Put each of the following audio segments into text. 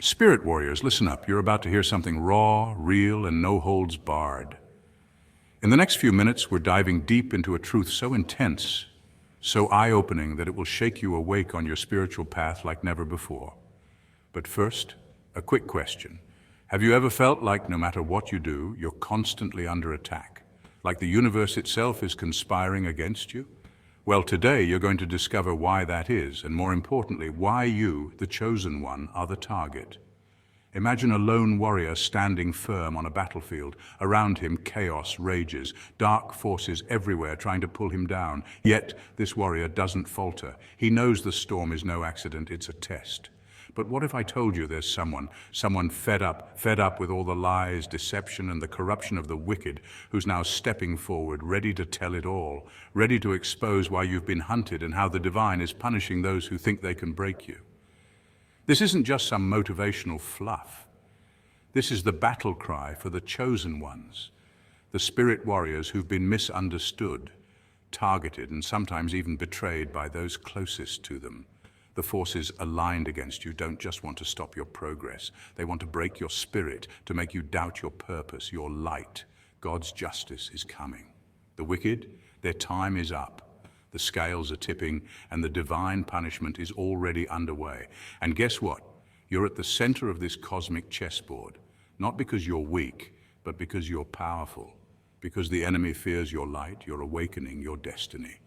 Spirit warriors, listen up. You're about to hear something raw, real, and no holds barred. In the next few minutes, we're diving deep into a truth so intense, so eye-opening that it will shake you awake on your spiritual path like never before. But first, a quick question. Have you ever felt like no matter what you do, you're constantly under attack? Like the universe itself is conspiring against you? Well, today you're going to discover why that is, and more importantly, why you, the chosen one, are the target. Imagine a lone warrior standing firm on a battlefield. Around him, chaos rages, dark forces everywhere trying to pull him down. Yet, this warrior doesn't falter. He knows the storm is no accident, it's a test. But what if I told you there's someone fed up with all the lies, deception, and the corruption of the wicked, who's now stepping forward, ready to tell it all, ready to expose why you've been hunted and how the divine is punishing those who think they can break you? This isn't just some motivational fluff. This is the battle cry for the chosen ones, the spirit warriors who've been misunderstood, targeted, and sometimes even betrayed by those closest to them. The forces aligned against you don't just want to stop your progress. They want to break your spirit, to make you doubt your purpose, your light. God's justice is coming. The wicked, their time is up. The scales are tipping, and the divine punishment is already underway. And guess what? You're at the center of this cosmic chessboard, not because you're weak, but because you're powerful, because the enemy fears your light, your awakening, your destiny.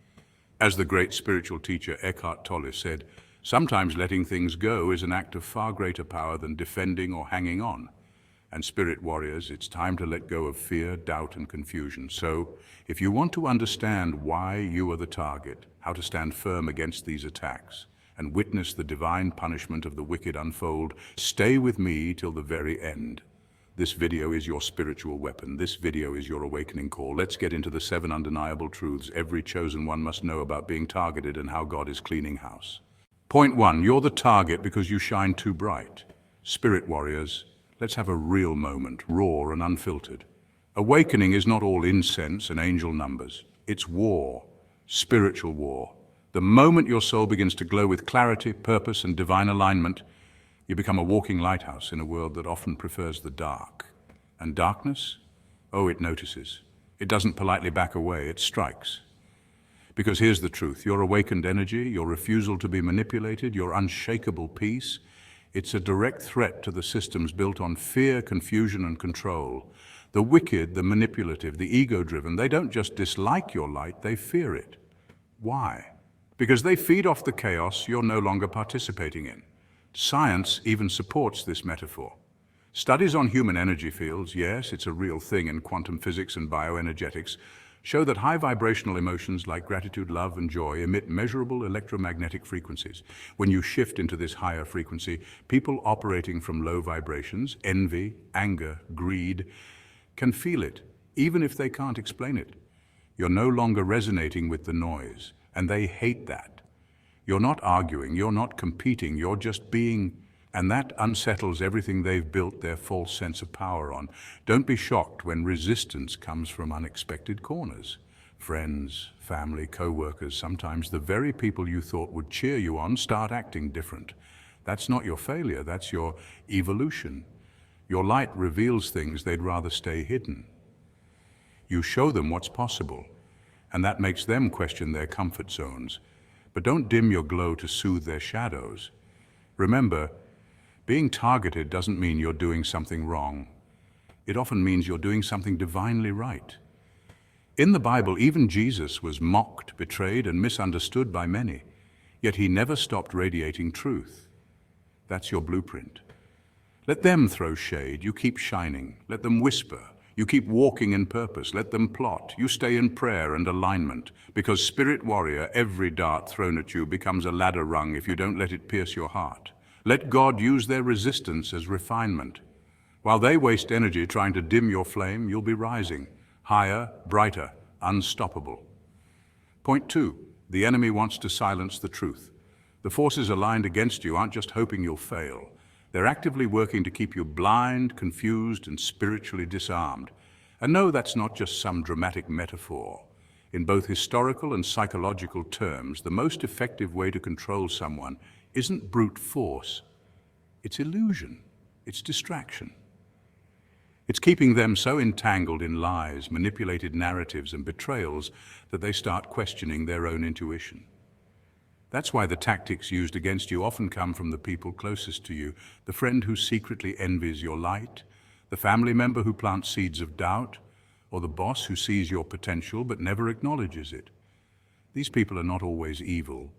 As the great spiritual teacher Eckhart Tolle said, sometimes letting things go is an act of far greater power than defending or hanging on. And spirit warriors, it's time to let go of fear, doubt, and confusion. So, if you want to understand why you are the target, how to stand firm against these attacks, and witness the divine punishment of the wicked unfold, stay with me till the very end. This video is your spiritual weapon. This video is your awakening call. Let's get into the 7 undeniable truths every chosen one must know about being targeted and how God is cleaning house. Point 1, you're the target because you shine too bright. Spirit warriors, let's have a real moment, raw and unfiltered. Awakening is not all incense and angel numbers. It's war, spiritual war. The moment your soul begins to glow with clarity, purpose, and divine alignment, you become a walking lighthouse in a world that often prefers the dark. And darkness? Oh, it notices. It doesn't politely back away, it strikes. Because here's the truth, your awakened energy, your refusal to be manipulated, your unshakable peace, it's a direct threat to the systems built on fear, confusion, and control. The wicked, the manipulative, the ego-driven, they don't just dislike your light, they fear it. Why? Because they feed off the chaos you're no longer participating in. Science even supports this metaphor. Studies on human energy fields, yes, it's a real thing in quantum physics and bioenergetics, show that high vibrational emotions like gratitude, love, and joy emit measurable electromagnetic frequencies. When you shift into this higher frequency, people operating from low vibrations, envy, anger, greed, can feel it, even if they can't explain it. You're no longer resonating with the noise, and they hate that. You're not arguing, you're not competing, you're just being, and that unsettles everything they've built their false sense of power on. Don't be shocked when resistance comes from unexpected corners. Friends, family, co-workers, sometimes the very people you thought would cheer you on start acting different. That's not your failure, that's your evolution. Your light reveals things they'd rather stay hidden. You show them what's possible, and that makes them question their comfort zones. But don't dim your glow to soothe their shadows. Remember, being targeted doesn't mean you're doing something wrong. It often means you're doing something divinely right. In the Bible, even Jesus was mocked, betrayed, and misunderstood by many, yet he never stopped radiating truth. That's your blueprint. Let them throw shade, you keep shining. Let them whisper, you keep walking in purpose. Let them plot, you stay in prayer and alignment. Because spirit warrior, every dart thrown at you becomes a ladder rung if you don't let it pierce your heart. Let God use their resistance as refinement. While they waste energy trying to dim your flame, you'll be rising, higher, brighter, unstoppable. Point 2, the enemy wants to silence the truth. The forces aligned against you aren't just hoping you'll fail. They're actively working to keep you blind, confused, and spiritually disarmed. And no, that's not just some dramatic metaphor. In both historical and psychological terms, the most effective way to control someone isn't brute force, It's illusion. It's distraction. It's keeping them so entangled in lies, manipulated narratives, and betrayals that they start questioning their own intuition. That's why the tactics used against you often come from the people closest to you, the friend who secretly envies your light, the family member who plants seeds of doubt, or the boss who sees your potential but never acknowledges it. These people are not always evil.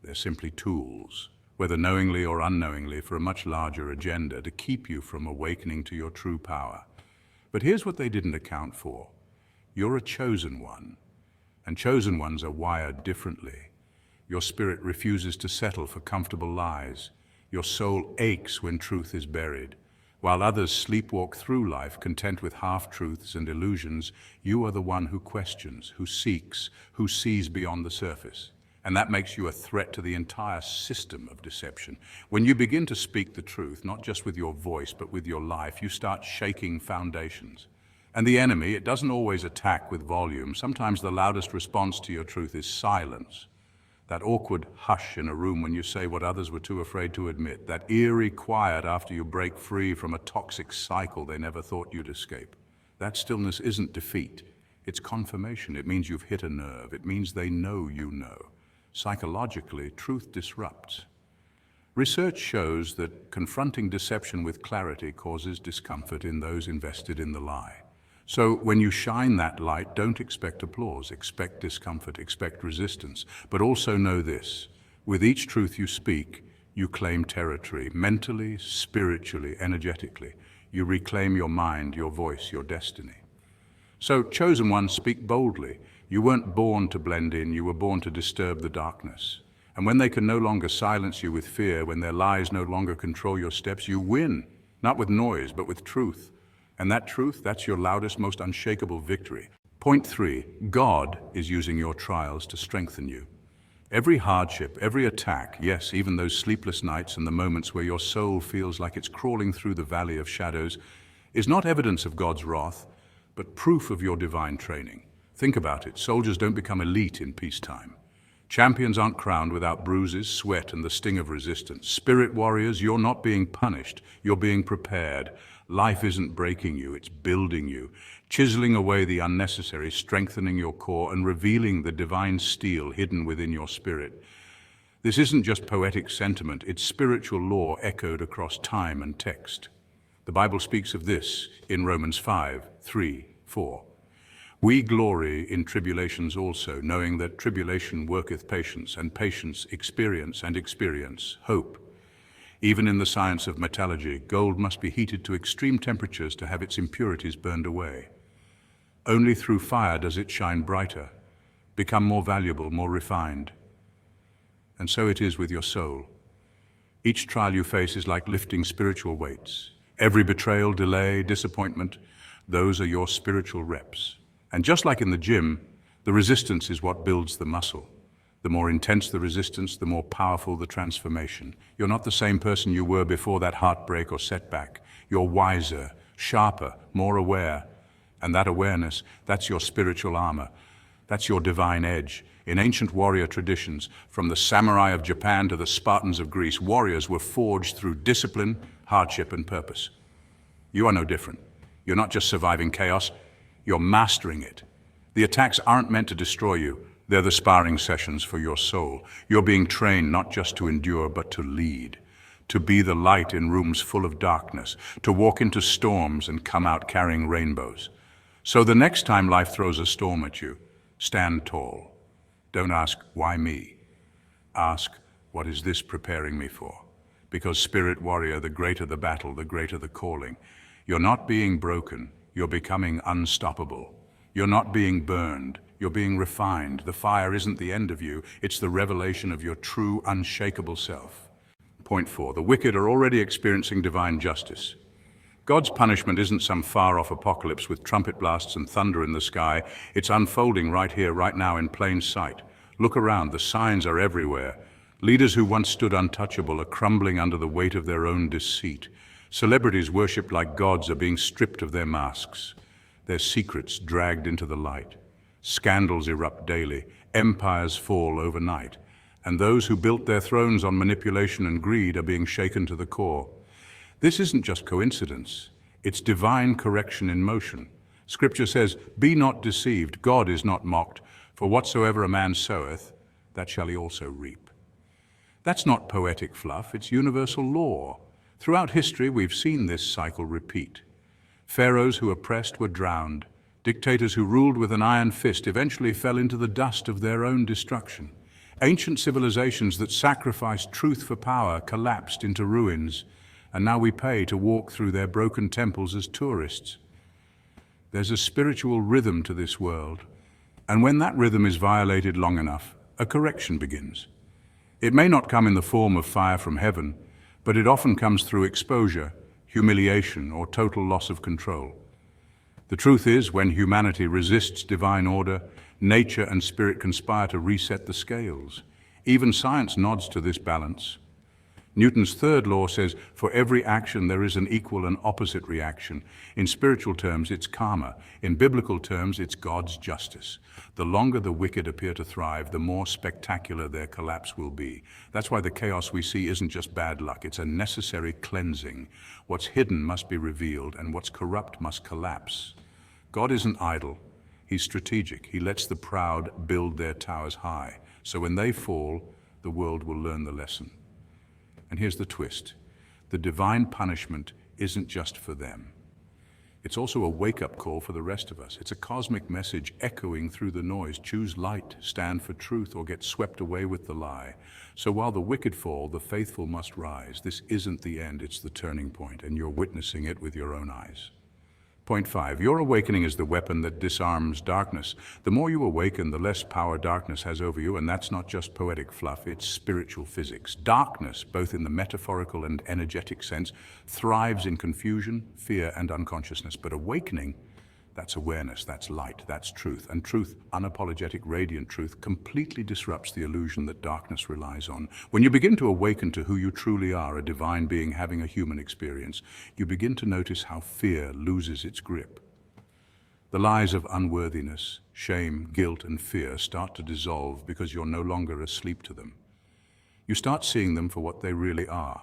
They're simply tools, whether knowingly or unknowingly, for a much larger agenda to keep you from awakening to your true power. But here's what they didn't account for. You're a chosen one, and chosen ones are wired differently. Your spirit refuses to settle for comfortable lies. Your soul aches when truth is buried. While others sleepwalk through life content with half-truths and illusions, you are the one who questions, who seeks, who sees beyond the surface. And that makes you a threat to the entire system of deception. When you begin to speak the truth, not just with your voice, but with your life, you start shaking foundations. And the enemy, it doesn't always attack with volume. Sometimes the loudest response to your truth is silence. That awkward hush in a room when you say what others were too afraid to admit. That eerie quiet after you break free from a toxic cycle they never thought you'd escape. That stillness isn't defeat. It's confirmation. It means you've hit a nerve. It means they know you know. Psychologically, truth disrupts. Research shows that confronting deception with clarity causes discomfort in those invested in the lie. So when you shine that light, don't expect applause, expect discomfort, expect resistance. But also know this, with each truth you speak, you claim territory, mentally, spiritually, energetically. You reclaim your mind, your voice, your destiny. So, chosen ones, speak boldly. You weren't born to blend in, you were born to disturb the darkness. And when they can no longer silence you with fear, when their lies no longer control your steps, you win, not with noise, but with truth. And that truth, that's your loudest, most unshakable victory. Point 3, God is using your trials to strengthen you. Every hardship, every attack, yes, even those sleepless nights and the moments where your soul feels like it's crawling through the valley of shadows, is not evidence of God's wrath, but proof of your divine training. Think about it. Soldiers don't become elite in peacetime. Champions aren't crowned without bruises, sweat, and the sting of resistance. Spirit warriors, you're not being punished. You're being prepared. Life isn't breaking you, it's building you, chiseling away the unnecessary, strengthening your core, and revealing the divine steel hidden within your spirit. This isn't just poetic sentiment, it's spiritual law echoed across time and text. The Bible speaks of this in Romans 5:3-4. We glory in tribulations also, knowing that tribulation worketh patience, and patience experience, and experience hope. Even in the science of metallurgy, gold must be heated to extreme temperatures to have its impurities burned away. Only through fire does it shine brighter, become more valuable, more refined. And so it is with your soul. Each trial you face is like lifting spiritual weights. Every betrayal, delay, disappointment, those are your spiritual reps. And just like in the gym, the resistance is what builds the muscle. The more intense the resistance, the more powerful the transformation. You're not the same person you were before that heartbreak or setback. You're wiser, sharper, more aware. And that awareness, that's your spiritual armor. That's your divine edge. In ancient warrior traditions, from the samurai of Japan to the Spartans of Greece, warriors were forged through discipline, hardship, and purpose. You are no different. You're not just surviving chaos, you're mastering it. The attacks aren't meant to destroy you. They're the sparring sessions for your soul. You're being trained not just to endure, but to lead, to be the light in rooms full of darkness, to walk into storms and come out carrying rainbows. So the next time life throws a storm at you, stand tall. Don't ask, why me? Ask, what is this preparing me for? Because spirit warrior, the greater the battle, the greater the calling. You're not being broken, you're becoming unstoppable. You're not being burned, you're being refined. The fire isn't the end of you, it's the revelation of your true, unshakable self. Point 4, the wicked are already experiencing divine justice. God's punishment isn't some far-off apocalypse with trumpet blasts and thunder in the sky. It's unfolding right here, right now, in plain sight. Look around, the signs are everywhere. Leaders who once stood untouchable are crumbling under the weight of their own deceit. Celebrities worshipped like gods are being stripped of their masks, their secrets dragged into the light. Scandals erupt daily, empires fall overnight, and those who built their thrones on manipulation and greed are being shaken to the core. This isn't just coincidence, it's divine correction in motion. Scripture says, "Be not deceived, God is not mocked, for whatsoever a man soweth, that shall he also reap." That's not poetic fluff, it's universal law. Throughout history, we've seen this cycle repeat. Pharaohs who oppressed were drowned. Dictators who ruled with an iron fist eventually fell into the dust of their own destruction. Ancient civilizations that sacrificed truth for power collapsed into ruins, and now we pay to walk through their broken temples as tourists. There's a spiritual rhythm to this world, and when that rhythm is violated long enough, a correction begins. It may not come in the form of fire from heaven, but it often comes through exposure, humiliation, or total loss of control. The truth is, when humanity resists divine order, nature and spirit conspire to reset the scales. Even science nods to this balance. Newton's third law says, for every action there is an equal and opposite reaction. In spiritual terms, it's karma. In biblical terms, it's God's justice. The longer the wicked appear to thrive, the more spectacular their collapse will be. That's why the chaos we see isn't just bad luck, it's a necessary cleansing. What's hidden must be revealed, and what's corrupt must collapse. God isn't idle, he's strategic. He lets the proud build their towers high, so when they fall, the world will learn the lesson. And here's the twist. The divine punishment isn't just for them. It's also a wake-up call for the rest of us. It's a cosmic message echoing through the noise. Choose light, stand for truth, or get swept away with the lie. So while the wicked fall, the faithful must rise. This isn't the end, it's the turning point, and you're witnessing it with your own eyes. Point 5, your awakening is the weapon that disarms darkness. The more you awaken, the less power darkness has over you, and that's not just poetic fluff, it's spiritual physics. Darkness, both in the metaphorical and energetic sense, thrives in confusion, fear, and unconsciousness. But awakening, that's awareness, that's light, that's truth. And truth, unapologetic, radiant truth, completely disrupts the illusion that darkness relies on. When you begin to awaken to who you truly are, a divine being having a human experience, you begin to notice how fear loses its grip. The lies of unworthiness, shame, guilt, and fear start to dissolve because you're no longer asleep to them. You start seeing them for what they really are.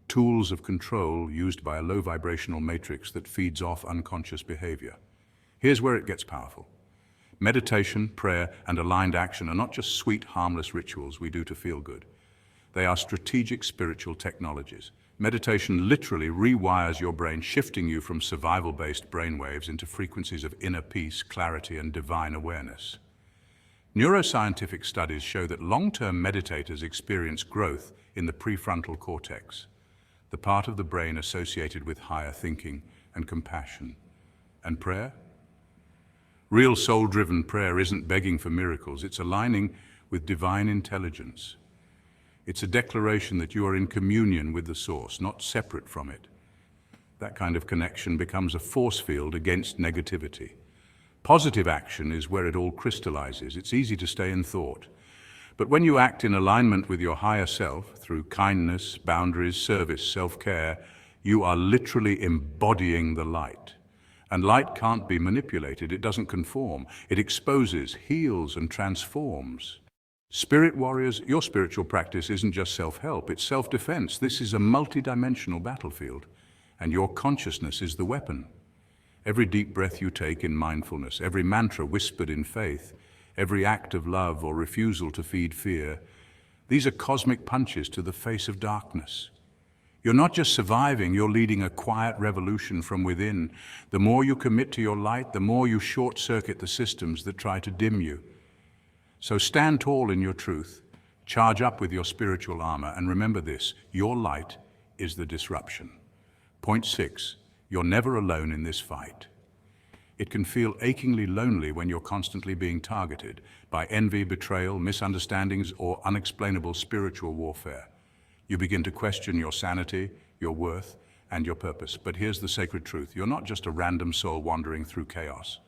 Tools of control used by a low vibrational matrix that feeds off unconscious behavior. Here's where it gets powerful. Meditation, prayer, and aligned action are not just sweet, harmless rituals we do to feel good. They are strategic spiritual technologies. Meditation literally rewires your brain, shifting you from survival-based brainwaves into frequencies of inner peace, clarity, and divine awareness. Neuroscientific studies show that long-term meditators experience growth in the prefrontal cortex, the part of the brain associated with higher thinking and compassion. And prayer? Real soul-driven prayer isn't begging for miracles, it's aligning with divine intelligence. It's a declaration that you are in communion with the source, not separate from it. That kind of connection becomes a force field against negativity. Positive action is where it all crystallizes. It's easy to stay in thought. But when you act in alignment with your higher self, through kindness, boundaries, service, self-care, you are literally embodying the light. And light can't be manipulated, it doesn't conform. It exposes, heals, and transforms. Spirit warriors, your spiritual practice isn't just self-help, it's self-defense. This is a multidimensional battlefield, and your consciousness is the weapon. Every deep breath you take in mindfulness, every mantra whispered in faith, every act of love or refusal to feed fear, these are cosmic punches to the face of darkness. You're not just surviving, you're leading a quiet revolution from within. The more you commit to your light, the more you short-circuit the systems that try to dim you. So stand tall in your truth, charge up with your spiritual armor, and remember this, your light is the disruption. Point 6, you're never alone in this fight. It can feel achingly lonely when you're constantly being targeted by envy, betrayal, misunderstandings, or unexplainable spiritual warfare. You begin to question your sanity, your worth, and your purpose. But here's the sacred truth. You're not just a random soul wandering through chaos.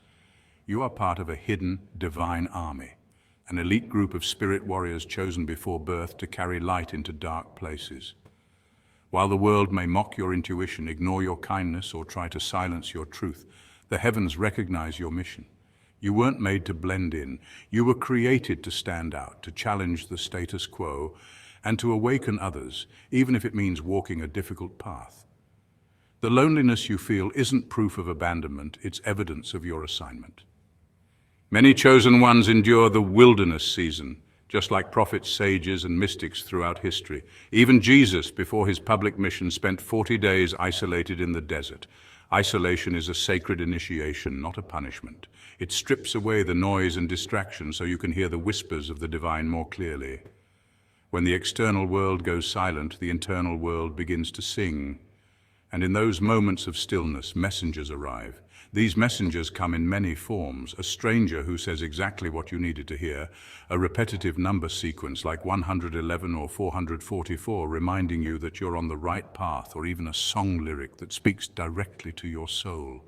You are part of a hidden, divine army, an elite group of spirit warriors chosen before birth to carry light into dark places. While the world may mock your intuition, ignore your kindness, or try to silence your truth, the heavens recognize your mission. You weren't made to blend in. You were created to stand out, to challenge the status quo, and to awaken others, even if it means walking a difficult path. The loneliness you feel isn't proof of abandonment, it's evidence of your assignment. Many chosen ones endure the wilderness season, just like prophets, sages, and mystics throughout history. Even Jesus, before his public mission, spent 40 days isolated in the desert. Isolation is a sacred initiation, not a punishment. It strips away the noise and distraction so you can hear the whispers of the divine more clearly. When the external world goes silent, the internal world begins to sing. And in those moments of stillness, messengers arrive. These messengers come in many forms: a stranger who says exactly what you needed to hear, a repetitive number sequence like 111 or 444 reminding you that you're on the right path, or even a song lyric that speaks directly to your soul.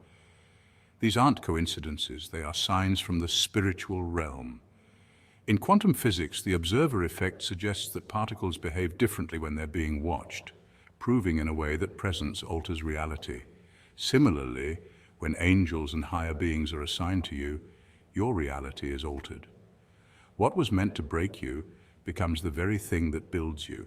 These aren't coincidences, they are signs from the spiritual realm. In quantum physics, the observer effect suggests that particles behave differently when they're being watched, proving in a way that presence alters reality. Similarly, when angels and higher beings are assigned to you, your reality is altered. What was meant to break you becomes the very thing that builds you.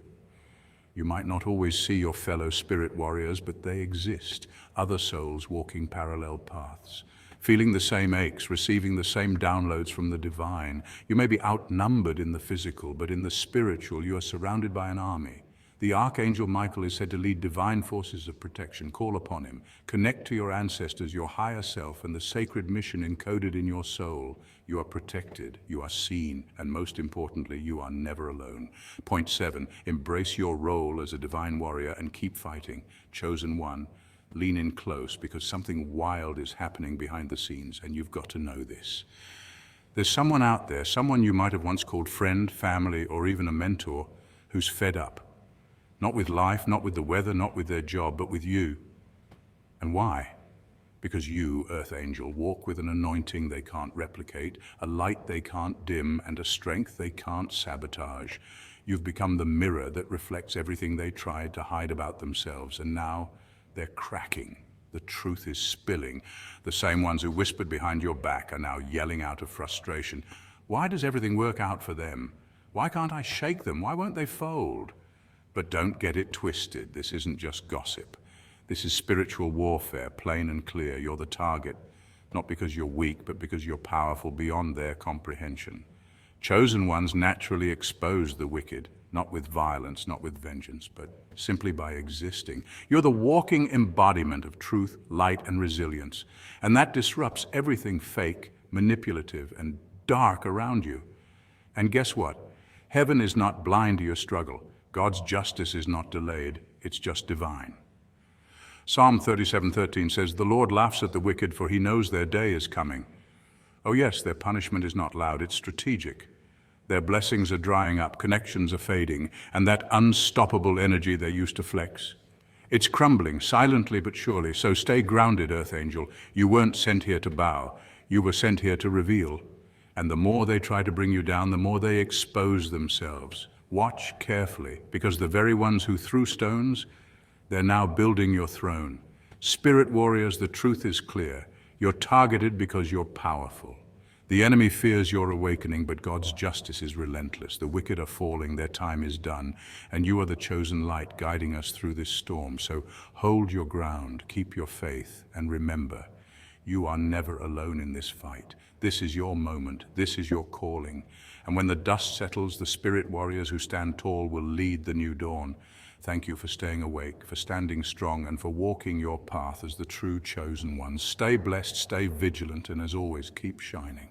You might not always see your fellow spirit warriors, but they exist, other souls walking parallel paths, feeling the same aches, receiving the same downloads from the divine. You may be outnumbered in the physical, but in the spiritual, you are surrounded by an army. The Archangel Michael is said to lead divine forces of protection. Call upon him. Connect to your ancestors, your higher self, and the sacred mission encoded in your soul. You are protected, you are seen, and most importantly, you are never alone. Point 7, embrace your role as a divine warrior and keep fighting. Chosen one, lean in close because something wild is happening behind the scenes, and you've got to know this. There's someone out there, someone you might have once called friend, family, or even a mentor, who's fed up. Not with life, not with the weather, not with their job, but with you. And why? Because you, Earth Angel, walk with an anointing they can't replicate, a light they can't dim, and a strength they can't sabotage. You've become the mirror that reflects everything they tried to hide about themselves, and now they're cracking. The truth is spilling. The same ones who whispered behind your back are now yelling out of frustration. Why does everything work out for them? Why can't I shake them? Why won't they fold? But don't get it twisted. This isn't just gossip. This is spiritual warfare, plain and clear. You're the target, not because you're weak, but because you're powerful beyond their comprehension. Chosen ones naturally expose the wicked, not with violence, not with vengeance, but simply by existing. You're the walking embodiment of truth, light, and resilience, and that disrupts everything fake, manipulative, and dark around you. And guess what? Heaven is not blind to your struggle. God's justice is not delayed, it's just divine. Psalm 37:13 says, "The Lord laughs at the wicked, for he knows their day is coming." Oh yes, their punishment is not loud, it's strategic. Their blessings are drying up, connections are fading, and that unstoppable energy they used to flex, it's crumbling, silently but surely. So stay grounded, Earth Angel. You weren't sent here to bow, you were sent here to reveal. And the more they try to bring you down, the more they expose themselves. Watch carefully, because the very ones who threw stones, they're now building your throne. Spirit warriors, the truth is clear. You're targeted because you're powerful. The enemy fears your awakening, but God's justice is relentless. The wicked are falling, their time is done, and you are the chosen light guiding us through this storm. So hold your ground, keep your faith, and remember, you are never alone in this fight. This is your moment, this is your calling. And when the dust settles, the spirit warriors who stand tall will lead the new dawn. Thank you for staying awake, for standing strong, and for walking your path as the true chosen ones. Stay blessed, stay vigilant, and as always, keep shining.